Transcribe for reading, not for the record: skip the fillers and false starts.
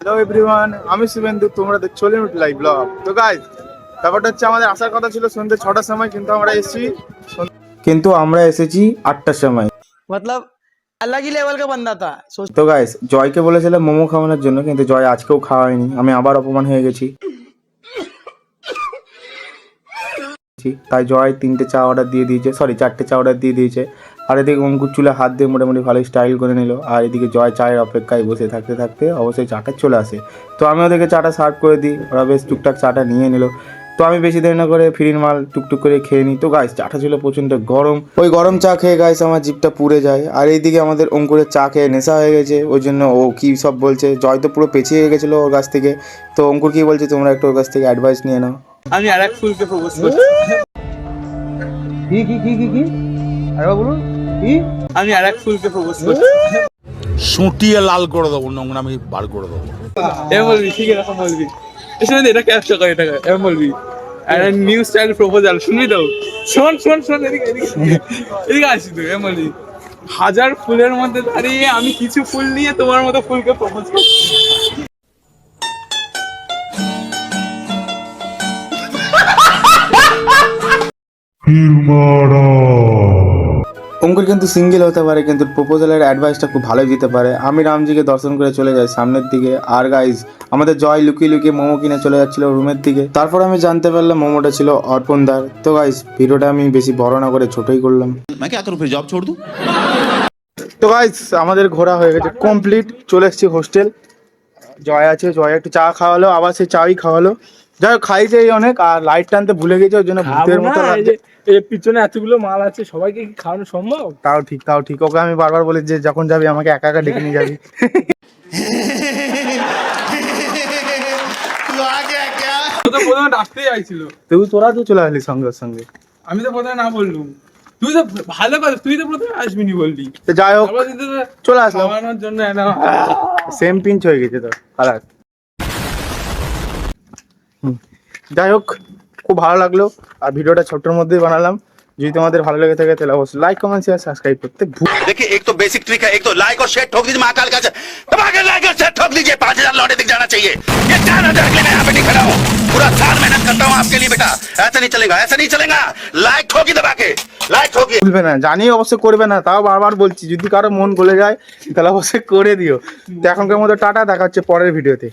Hello everyone, আমি শুভেন্দু, তোমরা দেখছো লিমিট লাইভ ব্লগ। তো গাইস, ব্যাপারটা হচ্ছে আমাদের আসার কথা ছিল সন্ধ্যে 6টার সময়, কিন্তু আমরা এসেছি 8টার সময়। मतलब अलग ही लेवल का बंदा था তো গাইস, জয়কে বলেছিলাম মোমো খাওয়ানোর জন্য, কিন্তু জয় আজকেও খাওয়ায়নি। আমি আবার অপমান হয়ে গেছি। তাই জয় 3টে চা অর্ডার দিয়ে দিয়েছে, সরি 4টে চা অর্ডার দিয়ে দিয়েছে। আর এদিকে অঙ্কুর চুলে হাত দিয়ে মোটামুটি ভালোই স্টাইল করে নিল। আর এদিকে জয় চায়ের অপেক্ষায় বসে থাকতে থাকতে অবশ্যই চাটা চলে আসে। তো আমি ওদেরকে চাটা সার্ভ করে দিই, ওরা বেশ টুকটাক চাটা নিয়ে নিল। তো আমি বেশি দেরি না করে ফ্রির মাল টুকটুক করে খেয়ে নিই। তো গাইস, চাটা ছিল প্রচণ্ড গরম। ওই গরম চা খেয়ে গাইস আমার জিভটা পুড়ে যায়। আর এইদিকে আমাদের অঙ্কুরের চা খেয়ে নেশা হয়ে গেছে, ওই জন্য ও কী সব বলছে। জয় তো পুরো পেছিয়ে গেছিলো ওর কাছ থেকে। তো অঙ্কুর কী বলছে, তোমরা একটু ওর কাছ থেকে অ্যাডভাইস নিয়ে নাও। আমি আরেক ফুলকে প্রপোজ করছি কি আরে বলুন কি? আমি আরেক ফুলকে প্রপোজ করছি সুটিয়ে লাল করে দেবো, নোংরা আমি বার করে দেবো। এম বলবি, ঠিক এরকম বলবি। এসে এটা ক্যাপচার করে, এটা এম বলবি একটা নিউ স্টাইল প্রপোজাল শুনবি তো? শোন শোন শোন, এদিকে এদিকে এদিকে আসি তুই। এম বলবি, 1000 ফুলের মধ্যে দাঁড়িয়ে আমি কিছু ফুল নিয়ে তোমার মতো ফুলকে প্রপোজ করছি। অঙ্কুর কিন্তু সিঙ্গেল হতে পারে, কিন্তু প্রপোজালের অ্যাডভাইসটা খুব ভালোই দিতে পারে। আমি রামজিকে দর্শন করে চলে যাই সামনের দিকে। আর গাইজ, আমাদের জয় লুকিয়ে লুকিয়ে মোমো কিনে চলে যাচ্ছিল রুমের দিকে। তারপর আমি জানতে পারলাম মোমোটা ছিল অর্পণদার। তো গাইজ, ভিডিওটা আমি বেশি বড় না করে ছোটই করলাম। তো গাইজ, আমাদের ঘোরা হয়ে গেছে কমপ্লিট, চলে এসেছি হোস্টেল। জয় আছে, জয় একটু চা খাওয়ালো, আবার সেই চাই খাওয়ালো। যাই হোক, খাইছে অনেক। আর লাইট টানতে ভুলে গেছে, ওই জন্য ভূতের মতো লাগছে। এর পিছনে এতগুলো মাল আছে, সবাইকে কি খাওয়ানো সম্ভব? তাও ঠিক ওকে আমি বারবার বলি যে যখন যাবি আমাকে একা একা ডেকে নিয়ে যাবি। তো প্রথমে ডাকতেই আইছিল, তোরা তো চলে আসলি সঙ্গে সঙ্গে। আমি তো প্রথমে না বললুম। তুই তো ভালো কথা, তুই তো প্রথমে আসবি নি বললি। তো যাই হোক, তারপর তুই তো চলে আসলাম। খাওয়ানোর জন্য একটা সেম পিঞ্চ হয়ে গেছে তো কালার। যাই হোক, খুব ভালো লাগলো। আর ভিডিওটা ছোট্টর মধ্যেই বানালাম। যদি তোমাদের ভালো লেগে থাকে তাহলে অবশ্যই লাইক কমেন্ট শেয়ার সাবস্ক্রাইব করতে देखिए, एक तो बेसिक ट्रिक है, एक तो लाइक और शेयर ठोक दीजिए महाकाल का। दबाकर लाइक और शेयर ठोक दीजिए, 5000 लौटे दिख जाना चाहिए। ये 4000 के लिए मैं यहाँ पे नहीं खड़ा हूँ, पूरा साल मेहनत करता हूँ आपके लिए बेटा। ऐसा नहीं चलेगा, ऐसा नहीं चलेगा। लाइक ठोकी दबा के, लाइक ठोकी। ভুলবে না, জানি অবশ্যই করবে না, তাও বারবার বলছি যদি কারো মন গলে যায় তাহলে অবশ্যই করে দিও। তো এখনকার মতো টাটা, দেখা হচ্ছে পরের ভিডিওতে।